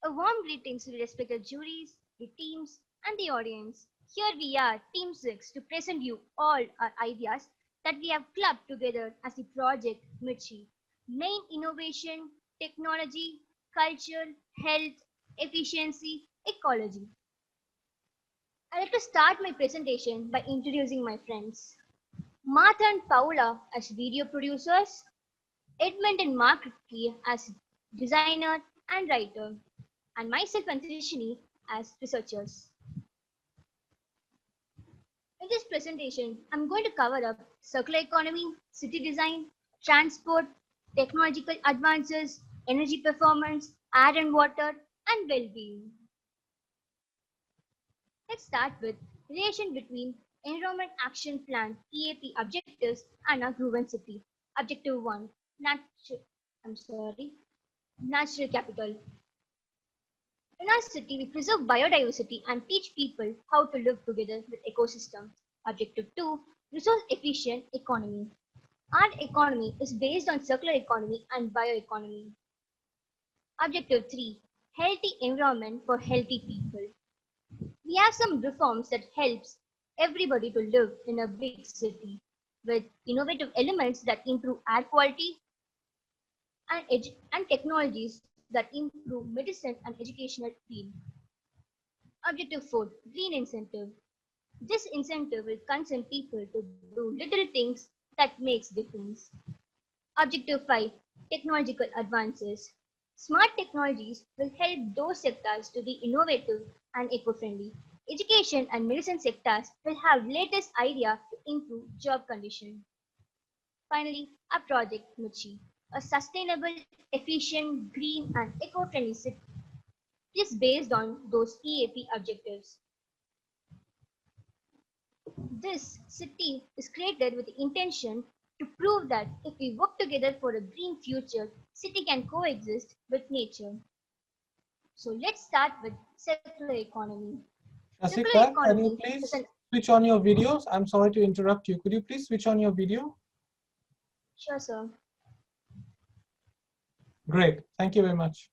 A warm greetings to the respected juries, the teams, and the audience. Here we are, Team 6, to present you all our ideas that we have clubbed together as the project Mirchi. Main innovation, technology, culture, health, efficiency, ecology. I'd like to start my presentation by introducing my friends. Martha and Paula as video producers, Edmund and Marky as designer and writer, and myself and Trishini as researchers. In this presentation, I'm going to cover up circular economy, city design, transport, technological advances, energy performance, air and water, and well-being. Let's start with relation between Environment Action Plan (EAP) objectives and our GRUEN city. Objective 1, natural capital. In our city, we preserve biodiversity and teach people how to live together with ecosystem. Objective 2, resource efficient economy. Our economy is based on circular economy and bioeconomy. Objective 3, healthy environment for healthy people. We have some reforms that helps everybody to live in a big city with innovative elements that improve air quality and technologies that improve medicine and educational field. Objective 4, green incentive. This incentive will concern people to do little things that makes difference. Objective 5, technological advances. Smart technologies will help those sectors to be innovative and eco-friendly. Education and medicine sectors will have latest idea to improve job conditions. Finally, our project Muchi, a sustainable, efficient, green and eco-friendly city is based on those EAP objectives. This city is created with the intention to prove that if we work together for a green future, city can coexist with nature. So let's start with circular economy. Circular Shashika, can economy you is please switch on your videos? I'm sorry to interrupt you. Could you please switch on your video? Sure, sir. Great. Thank you very much.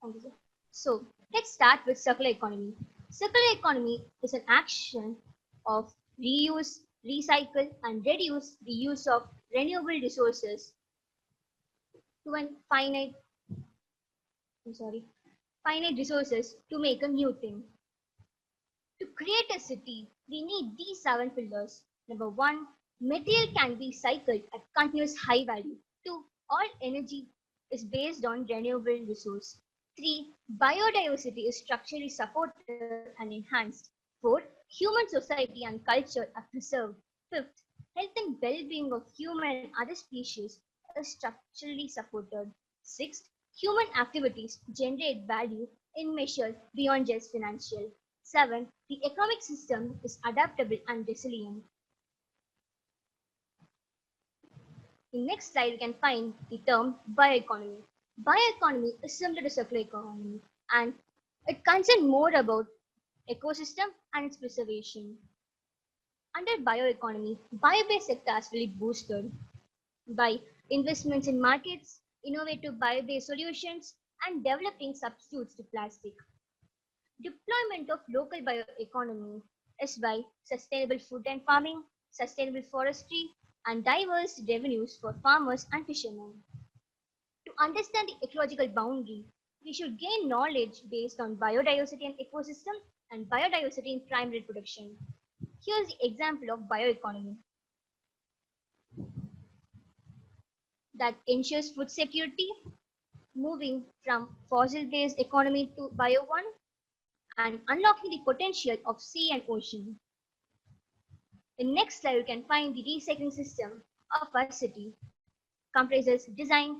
Thank you, sir. So let's start with circular economy. Circular economy is an action of reuse, recycle, and reduce the use of renewable resources to a finite resources to make a new thing. To create a city, we need these 7 pillars. Number 1, material can be cycled at continuous high value. 2, all energy is based on renewable resource. 3, biodiversity is structurally supported and enhanced. 4, human society and culture are preserved. 5th, health and well-being of human and other species is structurally supported. 6th, human activities generate value in measures beyond just financial. 7, the economic system is adaptable and resilient. In next slide, we can find the term bioeconomy. Bioeconomy is similar to circular economy and it concerns more about ecosystem and its preservation. Under bioeconomy, bio-based sectors will be boosted by investments in markets, innovative bio-based solutions, and developing substitutes to plastic. Deployment of local bioeconomy is by sustainable food and farming, sustainable forestry, and diverse revenues for farmers and fishermen. To understand the ecological boundary, we should gain knowledge based on biodiversity and ecosystem and biodiversity in primary production. Here's the example of bioeconomy that ensures food security, moving from fossil-based economy to bio one, and unlocking the potential of sea and ocean. In next slide, you can find the recycling system of our city. Comprises design,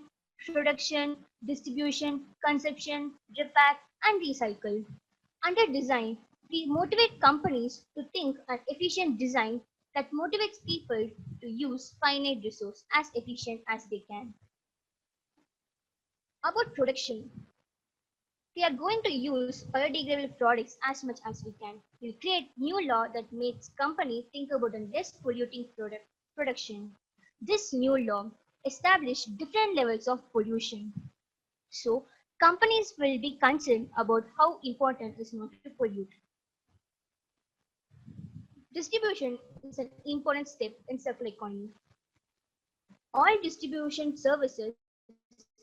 production, distribution, consumption, repair, and recycle. Under design, we motivate companies to think an efficient design that motivates people to use finite resource as efficient as they can. About production, we are going to use biodegradable products as much as we can. We'll create new law that makes companies think about a less polluting production. This new law established different levels of pollution. So Companies will be concerned about how important is not to pollute. Distribution is an important step in circular economy. All distribution services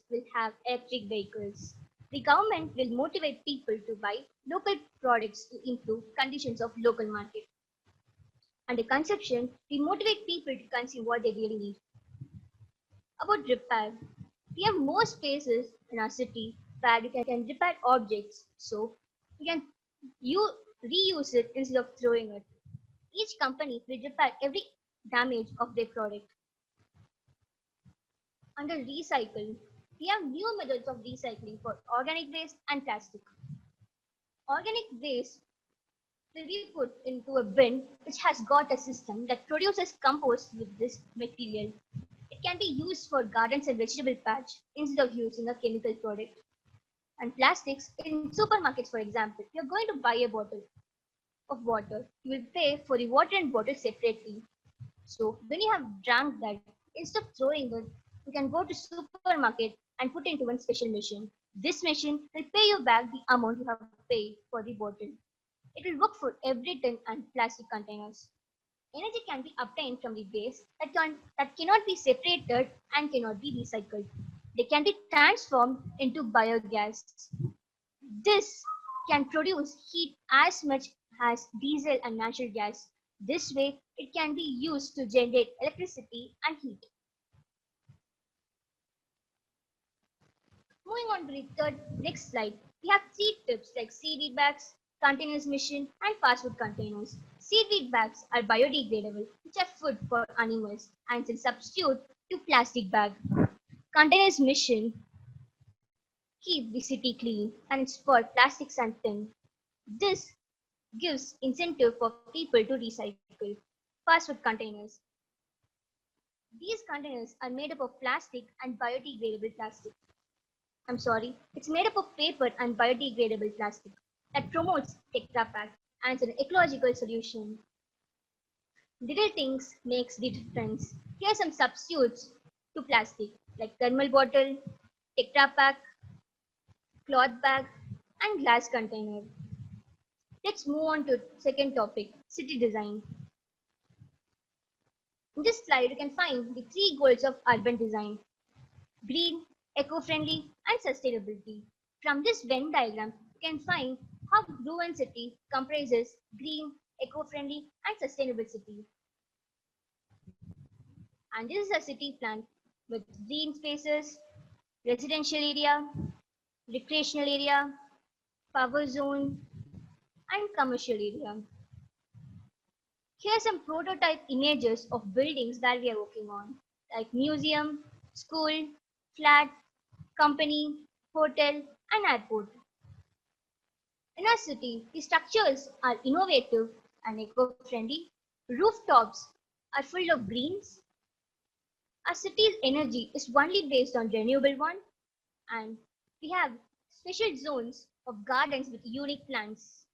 will have electric vehicles. The government will motivate people to buy local products to improve conditions of local market. Under consumption, we motivate people to consume what they really need. About repair, we have more spaces in our city where we can repair objects, so we can reuse it instead of throwing it. Each company will repair every damage of their product. Under recycle, we have new methods of recycling for organic waste and plastic. Organic waste will be put into a bin which has got a system that produces compost with this material. It can be used for gardens and vegetable patch instead of using a chemical product. And plastics, in supermarkets, for example, you're going to buy a bottle of water, you will pay for the water and bottle separately. So when you have drank that, instead of throwing it, you can go to supermarket and put into one special machine. This machine will pay you back the amount you have paid for the bottle. It will work for every tin and plastic containers. Energy can be obtained from the waste that cannot be separated and cannot be recycled. They can be transformed into biogas. This can produce heat as much as diesel and natural gas. This way, it can be used to generate electricity and heat. Moving on to the next slide, we have three tips like seaweed bags, containers mission, and fast food containers. Seaweed bags are biodegradable, which are food for animals and can substitute to plastic bag. Containers mission keep the city clean and it's for plastics and tin. This gives incentive for people to recycle. Fast food containers. These containers are made up of plastic and biodegradable plastic. I'm sorry, it's made up of paper and biodegradable plastic that promotes Tetra Pak and it's an ecological solution. Little things makes the difference. Here are some substitutes to plastic like thermal bottle, Tetra Pak, cloth bag, and glass container. Let's move on to second topic, city design. In this slide, you can find the three goals of urban design: green, eco-friendly, and sustainability. From this Venn diagram, you can find how GRUEN city comprises green, eco-friendly, and sustainable city. And this is a city plan with green spaces, residential area, recreational area, power zone, and commercial area. Here are some prototype images of buildings that we are working on, like museum, school, flat, company, hotel, and airport. In our city, the structures are innovative and eco-friendly. Rooftops are full of greens. Our city's energy is only based on renewable one, and we have special zones of gardens with unique plants.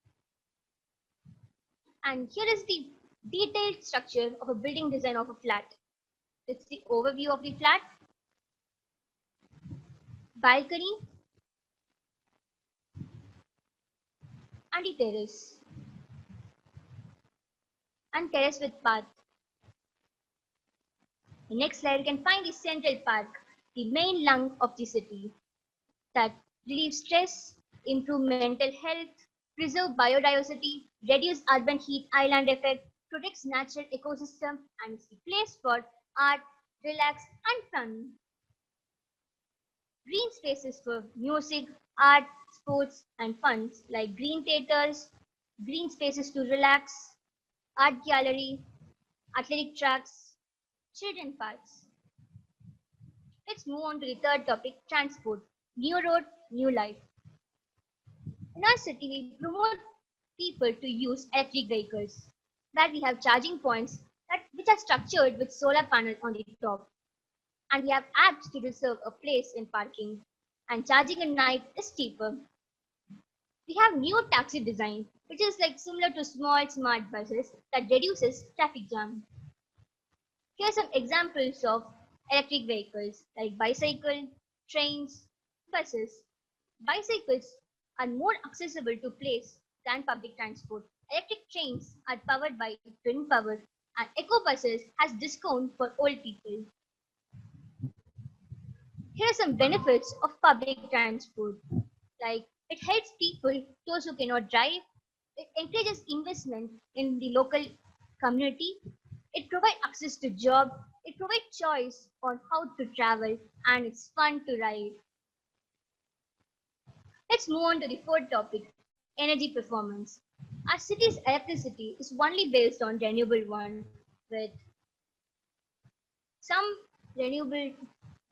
And here is the detailed structure of a building design of a flat. It's the overview of the flat, balcony, and the terrace, and terrace with path. The next slide, you can find the Central Park, the main lung of the city that relieves stress, improve mental health, preserve biodiversity, reduce urban heat island effect, protects natural ecosystem, and is the place for art, relax, and fun. Green spaces for music, art, sports, and fun like green theaters, green spaces to relax, art gallery, athletic tracks, children parks. Let's move on to the third topic, transport. New road, new life. In our city, we promote people to use electric vehicles. That we have charging points which are structured with solar panels on the top. And we have apps to reserve a place in parking. And charging at night is cheaper. We have new taxi design, which is like similar to small smart buses that reduces traffic jam. Here are some examples of electric vehicles like bicycle, trains, buses. Bicycles are more accessible to place than public transport. Electric trains are powered by wind power, and eco buses has discount for old people. Here are some benefits of public transport. Like it helps people, those who cannot drive. It encourages investment in the local community. It provides access to job. It provides choice on how to travel, and it's fun to ride. Let's move on to the fourth topic, energy performance. Our city's electricity is only based on renewable one, with some renewable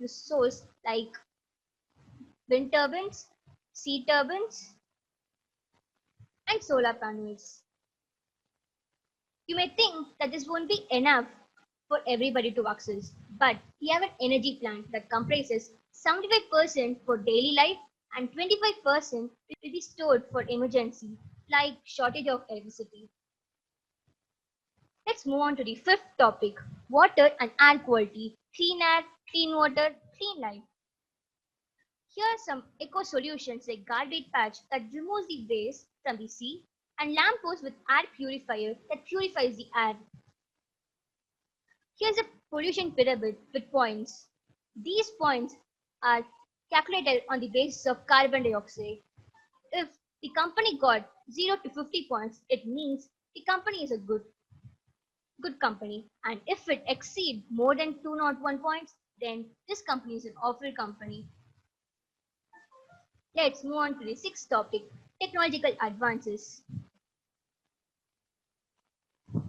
resource like wind turbines, sea turbines, and solar panels. You may think that this won't be enough for everybody to access, but we have an energy plant that comprises 75% for daily life and 25% will be stored for emergency, like shortage of electricity. Let's move on to the fifth topic, water and air quality, clean air, clean water, clean life. Here are some eco solutions like garbage patch that removes the waste from the sea and lamppost with air purifier that purifies the air. Here's a pollution pyramid with points. These points are calculated on the basis of carbon dioxide. If the company got 0 to 50 points, it means the company is a good company. And if it exceeds more than 201 points, then this company is an awful company. Let's move on to the sixth topic, technological advances.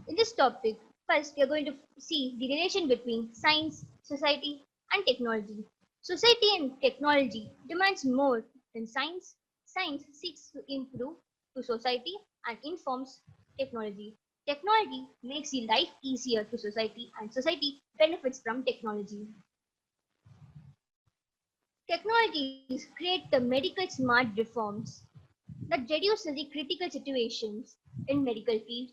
In this topic, first we are going to see the relation between science, society, and technology. Society and technology demands more than science. Science seeks to improve to society and informs technology. Technology makes the life easier to society and society benefits from technology. Technologies create the medical smart reforms that reduce the critical situations in medical field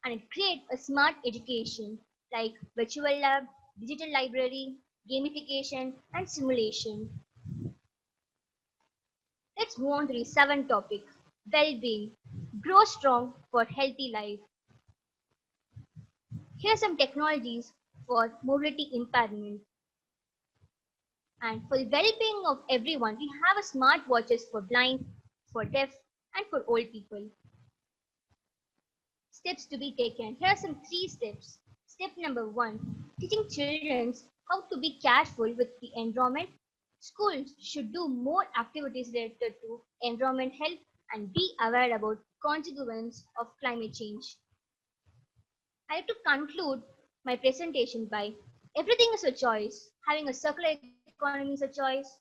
and it creates a smart education like virtual lab, digital library, gamification, and simulation. Let's move on to the seventh topic, well-being. Grow strong for healthy life. Here are some technologies for mobility impairment. And for the well-being of everyone, we have a smart watches for blind, for deaf, and for old people. Steps to be taken. Here are some three steps. Step number one, teaching children how to be careful with the environment. Schools should do more activities related to environment health and be aware about consequences of climate change. I have to conclude my presentation by everything is a choice. Having a circular economy is a choice.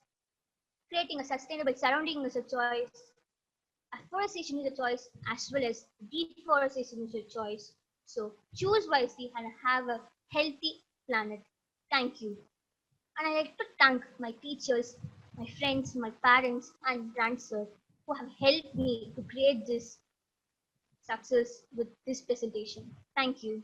Creating a sustainable surrounding is a choice. Afforestation is a choice as well as deforestation is a choice. So choose wisely and have a healthy planet. Thank you. And I like to thank my teachers, my friends, my parents, and grandson who have helped me to create this success with this presentation. Thank you.